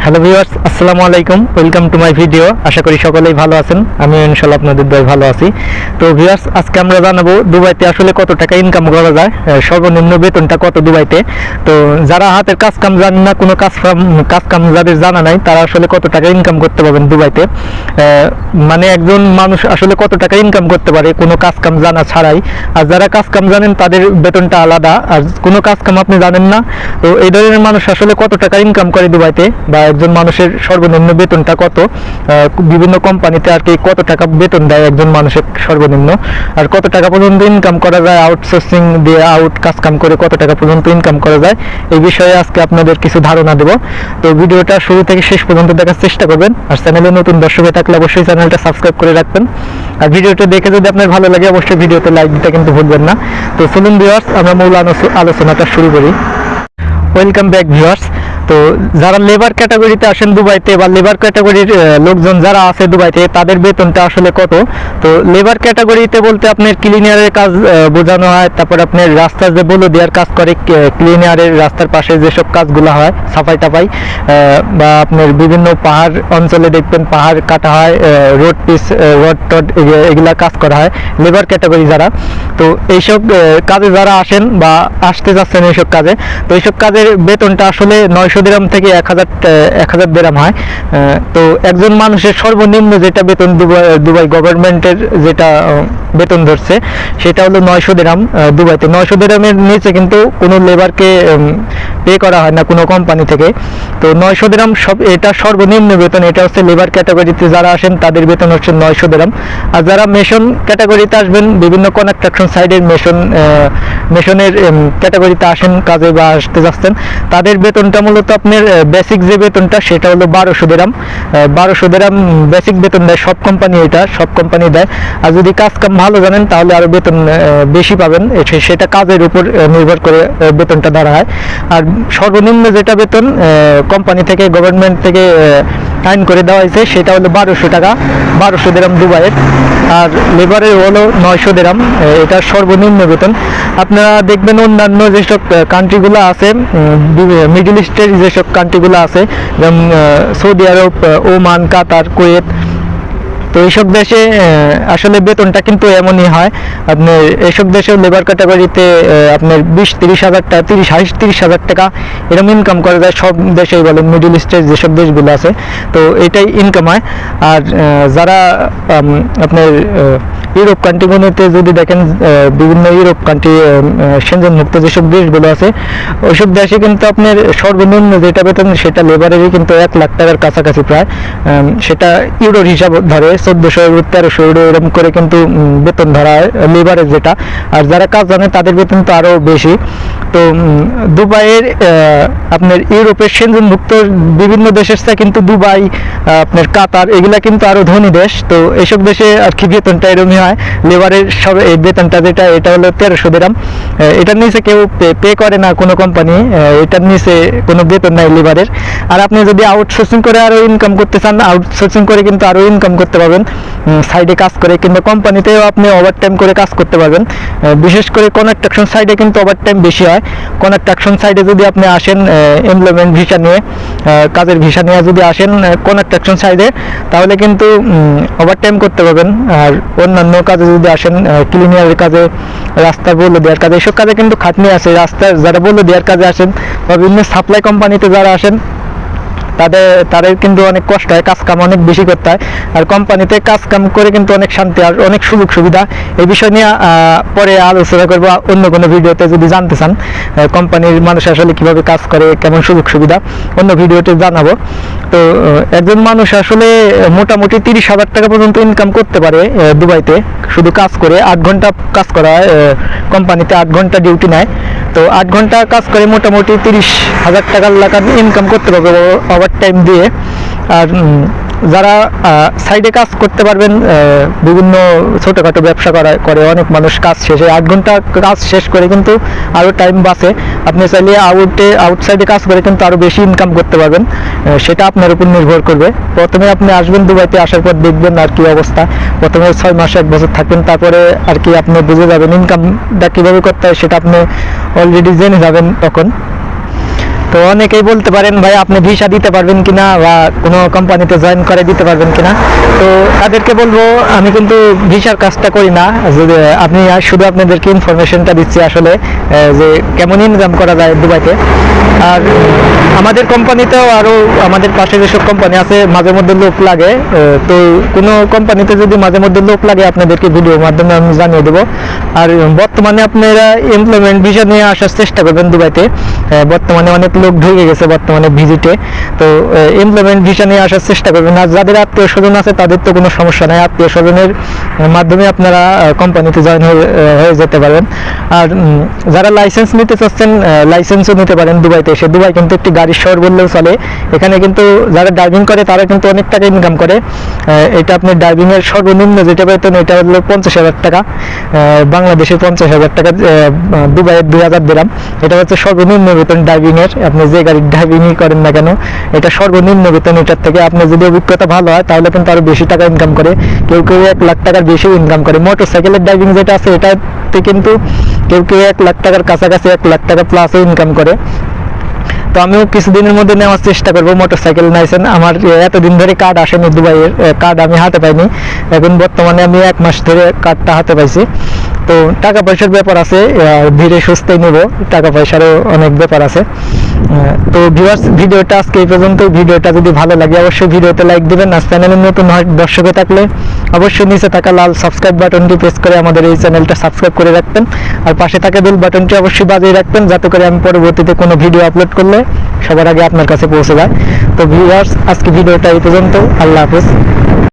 Hello viewers, আসসালামু আলাইকুম। Welcome to my video. আশা করি সকলেই ভালো আছেন। আমি ইনশাআল্লাহ আপনাদের দয় ভালো আছি। তো ভিউয়ার্স, আজকে আমরা জানাবো দুবাইতে আসলে কত টাকা ইনকাম করা যায়, সর্বনিম্ন বেতনটা কত দুবাইতে। তো যারা হাতের কাজ কাম জানেন না, কোনো কাজ কাম যাদের জানা নাই, তারা আসলে কত টাকা ইনকাম করতে পারবেন দুবাইতে। মানে একজন মানুষ আসলে কত টাকা ইনকাম করতে পারে কোনো কাজ কাম জানা ছাড়াই। আর যারা কাজ কাম জানেন তাদের বেতনটা আলাদা, আর কোনো কাজ কাম আপনি জানেন না, তো এই ধরনের মানুষ আসলে কত টাকা ইনকাম করে দুবাইতে, বা একজন মানুষের সর্বনিম্ন বেতনটা কত, বিভিন্ন কোম্পানিতে আর কি কত টাকা বেতন দেয় একজন মানুষের সর্বনিম্ন, আর কত টাকা পর্যন্ত ইনকাম করা যায় আউটসোর্সিং দিয়ে, কাজ কাম করে কত টাকা পর্যন্ত ইনকাম করা যায়, এই বিষয়ে আজকে আপনাদের কিছু ধারণা দেব। তো ভিডিওটা শুরু থেকে শেষ পর্যন্ত দেখার চেষ্টা করবেন, আর চ্যানেলে নতুন দর্শক হয়ে থাকলে অবশ্যই চ্যানেলটা সাবস্ক্রাইব করে রাখবেন। আর ভিডিওটা দেখে যদি আপনার ভালো লাগে অবশ্যই ভিডিওতে লাইক দিতে কিন্তু ভুলবেন না। তো চলুন ভিউয়ার্স, আমরা মূল আলোচনাটা শুরু করি। Welcome back viewers. তো যারা লেবার ক্যাটাগরিতে আসেন দুবাইতে, বা লেবার ক্যাটাগরির লোকজন যারা আছে দুবাইতে, তাদের বেতনটা আসলে কত। তো লেবার ক্যাটাগরিতে বলতে আপনার ক্লিনারের কাজ বোঝানো হয়, তারপর আপনার রাস্তার যে বলো দেওয়ার কাজ করে, ক্লিনারের রাস্তার পাশে যেসব কাজগুলো হয় সাফাই টাফাই, বা আপনার বিভিন্ন পাহাড় অঞ্চলে দেখবেন পাহাড় কাটা হয়, রোড টড এগুলা কাজ করা হয় লেবার ক্যাটাগরি যারা। তো এইসব কাজে যারা আসেন বা আসতে যাচ্ছেন এইসব কাজে, তো এইসব কাজের বেতনটা আসলে 900 দিরহাম থেকে 1000 দিরহাম হয়। তো একজন মানুষের সর্বনিম্ন যেটা বেতন দুবাই গভর্নমেন্টের যেটা বেতন ধরছে, সেটা হলো 900 দিরহাম দুবাইতে। 900 দিরহামের নিচে কিন্তু কোনো লেবারকে পে করা হয় না কোনো কোম্পানি থেকে। তো 900 দিরহাম এটা সর্বনিম্ন বেতন। এটা হচ্ছে লেবার ক্যাটাগরিতে যারা আসেন তাদের বেতন হচ্ছে 900 দিরহাম। আর যারা মেশন ক্যাটাগরিতে আসবেন, বিভিন্ন কনস্ট্রাকশন সাইডের মেশনের ক্যাটাগরিতে আসেন কাজে বা আসতে যাচ্ছেন, তাদের বেতনটা মূলত আপনার বেসিক যে বেতনটা সেটা হলো 1200 দিরহাম। 1200 দিরহাম বেসিক বেতন দেয় সব কোম্পানি, এটা সব কোম্পানি দেয়। আর যদি কাজ কাম ভালো জানেন তাহলে আরও বেতন বেশি পাবেন, সেটা কাজের উপর নির্ভর করে বেতনটা ধরা হয়। আর সর্বনিম্ন যেটা বেতন কোম্পানি থেকে, গভর্নমেন্ট থেকে আইন করে দেওয়া হয়েছে, সেটা হলো 1200 টাকা, 1200 দিরহাম দুবাইয়ের। আর লেবারের হলো 900 দিরহাম, এটা সর্বনিম্ন বেতন। আপনারা দেখবেন অন্যান্য যেসব কান্ট্রিগুলো আছে, মিডল ইস্টের যেসব কান্ট্রিগুলো আছে, যেমন সৌদি আরব, ওমান, কাতার, কুয়েত, তো এইসব দেশে আসলে বেতনটা কিন্তু এমনই হয়। আপনার এইসব দেশেও লেবার ক্যাটাগরিতে আপনার 20-30 হাজার টাকা, 30 হাজার টাকা এরকম ইনকাম করা যায় সব দেশেই বলেন, মিডল ইস্টের যেসব দেশগুলো আছে, তো এটাই ইনকাম হয়। আর যারা আপনার ইউরোপ কান্ট্রিগুলোতে যদি দেখেন, বিভিন্ন ইউরোপ কান্ট্রি সেনজেনমুক্ত যেসব দেশগুলো আছে, ওইসব দেশে কিন্তু আপনার সর্বনিম্ন যেটা বেতন সেটা লেবারেরই কিন্তু 1 লাখ টাকার কাছাকাছি প্রায়। সেটা ইউরোর হিসাব ধরে 1400 ইউরো, 1300 ইউরো এরকম করে কিন্তু বেতন ধরা হয় লেবারের যেটা। আর যারা কাজ জানে তাদের বেতন তো আরও বেশি। তো দুবাইয়ের আপনার ইউরোপের সেনজেনভুক্ত বিভিন্ন দেশের চেয়ে কিন্তু দুবাই, আপনার কাতার, এগুলা কিন্তু আরও ধনী দেশ। তো এইসব দেশে আর কি বেতনটা এরকমই হয়। লেবারের সব এই বেতনটা যেটা, এটা হলো 1300 দিরহাম। এটার নিচে কেউ পে করে না কোনো কোম্পানি, এটার নিচে কোনো বেতন নাই লেবারের। আর আপনি যদি আউটসোর্সিং করে আরও ইনকাম করতে চান, আউটসোর্সিং করে কিন্তু আরও ইনকাম করতে পারবেন, সাইডে কাজ করে, কিংবা কোম্পানিতেও আপনি ওভারটাইম করে কাজ করতে পারবেন। বিশেষ করে কনস্ট্রাকশন সাইডে কিন্তু ওভারটাইম বেশি হয়। কনস্ট্রাকশন সাইডে যদি আপনি আসেন এমপ্লয়মেন্ট ভিসা নিয়ে, কাজের ভিসা নিয়ে যদি আসেন কনস্ট্রাকশন সাইডে, তাহলে কিন্তু ওভারটাইম করতে পারবেন। আর অন্যান্য কাজে যদি আসেন, ক্লিনিয়ারের কাজে, রাস্তার বলে দেওয়ার কাজে, এসব কাজে কিন্তু খাটনি আছে। রাস্তার যারা বলে দেওয়ার কাজে আসেন, বা বিভিন্ন সাপ্লাই কোম্পানিতে যারা আসেন, তাদের কিন্তু অনেক কষ্ট হয়, কাজ কাম অনেক বেশি করতে হয়। আর কোম্পানিতে কাজ কাম করে কিন্তু অনেক শান্তি আর অনেক সুযোগ সুবিধা। এই বিষয় নিয়ে পরে আলোচনা করবো অন্য কোনো ভিডিওতে। যদি জানতে চান কোম্পানির মানুষ আসলে কিভাবে কাজ করে, কেমন সুযোগ সুবিধা, অন্য ভিডিওতে জানাবো। তো একজন মানুষ আসলে মোটামুটি 30 হাজার টাকা পর্যন্ত ইনকাম করতে পারে দুবাইতে, শুধু কাজ করে। 8 ঘন্টা কাজ করা হয় কোম্পানিতে, 8 ঘন্টা ডিউটি নেয়। তো 8 ঘন্টা কাজ করে মোটামুটি 30 হাজার টাকার ইনকাম করতে পারবে ওভারটাইম দিয়ে। আর যারা সাইডে কাজ করতে পারবেন, বিভিন্ন ছোটোখাটো ব্যবসা করে অনেক মানুষ, কাজ শেষে 8 ঘন্টা কাজ শেষ করে কিন্তু আরও টাইম বাঁচে। আপনি চাইলে আউটসাইডে কাজ করে কিন্তু আরও বেশি ইনকাম করতে পারবেন, সেটা আপনার উপর নির্ভর করবে। প্রথমে আপনি আসবেন দুবাইতে, আসার পর দেখবেন আর কি অবস্থা। প্রথমে 6 মাস 1 বছর থাকবেন, তারপরে আর কি আপনি বুঝে যাবেন ইনকামটা কীভাবে করতে হয়, সেটা আপনি অলরেডি জেনে যাবেন তখন। তো অনেকেই বলতে পারেন ভাই আপনি ভিসা দিতে পারবেন কিনা বা কোনো কোম্পানিতে জয়েন করে দিতে পারবেন কিনা। তো তাদেরকে বলবো আমি কিন্তু ভিসার কাজটা করি না, যদি আপনি শুধু আপনাদেরকে ইনফরমেশনটা দিচ্ছি আসলে যে কেমন ইনকাম করা যায় দুবাইতে। আর আমাদের কোম্পানিতেও আরও আমাদের পাশে যেসব কোম্পানি আছে মাঝে মধ্যে লোক লাগে, তো কোনো কোম্পানিতে যদি মাঝে মধ্যে লোক লাগে আপনাদেরকে ভিডিওর মাধ্যমে আমি জানিয়ে দেবো। আর বর্তমানে আপনারা এমপ্লয়মেন্ট ভিসা নিয়ে আসার চেষ্টা করবেন দুবাইতে। বর্তমানে অনেক লোক ঢুকে গেছে বর্তমানে ভিজিটে, তো এমপ্লয়মেন্ট ভিসা নিয়ে আসার চেষ্টা করবেন। আর যাদের আত্মীয় স্বজন আছে তাদের তো কোনো সমস্যা নাই, আত্মীয় স্বজনের মাধ্যমে আপনারা কোম্পানিতে জয়েন হয়ে যেতে পারেন। আর যারা লাইসেন্স নিতে চাচ্ছেন লাইসেন্সও নিতে পারেন দুবাইতে এসে। দুবাই কিন্তু একটি গাড়ির শহর বললেও চলে। এখানে কিন্তু যারা ড্রাইভিং করে তারা কিন্তু অনেক টাকা ইনকাম করে। এটা আপনি ড্রাইভিংয়ের সর্বনিম্ন যেটা বেতন এটা হলো 50,000 টাকা, বাংলাদেশে 50,000 টাকা, দুবাইয়ের 2,000 দিরাম। এটা হচ্ছে সর্বনিম্ন বেতন ড্রাইভিংয়ের। আপনি যে গাড়ির ড্রাইভিংই করেন না কেন এটা সর্বনিম্ন বেতন। এটার থেকে আপনি যদি অভিজ্ঞতা ভালো হয় তাহলে কিন্তু আরও বেশি টাকা ইনকাম করে, কেউ কেউ 1 লাখ টাকার বেশি ইনকাম করে। মোটর সাইকেলের ড্রাইভিং যেটা আছে এটাতে কিন্তু কেউ কেউ 1 লাখ টাকার কাছাকাছি 1 লাখ টাকা প্লাসও ইনকাম করে। তো আমিও কিছুদিনের মধ্যে নেওয়ার চেষ্টা করবো মোটরসাইকেল লাইসেন্স। আমার এতদিন ধরে কার্ড আসেনি, দুবাইয়ের কার্ড আমি হাতে পাইনি। এখন বর্তমানে আমি 1 মাস ধরে কার্ডটা হাতে পাইছি। তো টাকা পয়সার ব্যাপার আছে, ধীরে সুস্থেই নেব, টাকা পয়সারও অনেক ব্যাপার আছে। তো ভিউয়ার্স ভিডিওটা আজকে এই পর্যন্ত। ভিডিওটা যদি ভালো লাগে অবশ্যই ভিডিওতে লাইক দিবেন। আর চ্যানেলের নতুন দর্শকে থাকলে অবশ্যই নিচে থাকা লাল সাবস্ক্রাইব বাটনটি প্রেস করে আমাদের এই চ্যানেলটা সাবস্ক্রাইব করে রাখবেন। আর পাশে থাকা বেল বাটনটি অবশ্যই বাজিয়ে রাখবেন যাতে করে আমি পরবর্তীতে কোনো ভিডিও আপলোড করলে সবার আগে আপনার কাছে পৌঁছে যায়। তো ভিউয়ার্স আজকে ভিডিওটা এই পর্যন্ত। আল্লাহ হাফেজ।